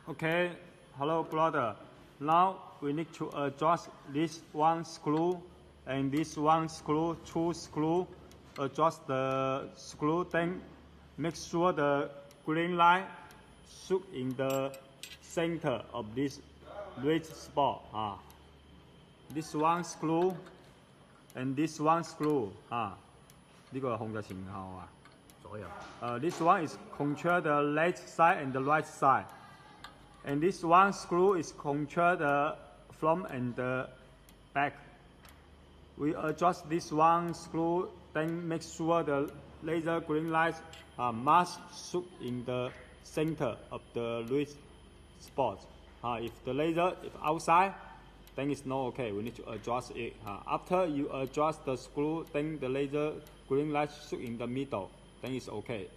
Okay, hello brother. Now we need to adjust this one screw and this one screw, two screw. Adjust the screw, then make sure the green line should in the center of this red spot. This one screw and this one screw 呢個控制前後左右。This one is control the left side and the right side, and this one screw is control the front and the back. We adjust this one screw, then make sure the laser green light must shoot in the center of the red spot. If the laser is outside, then it's not okay. We need to adjust it. After you adjust the screw, then the laser green light shoot in the middle, then it's okay.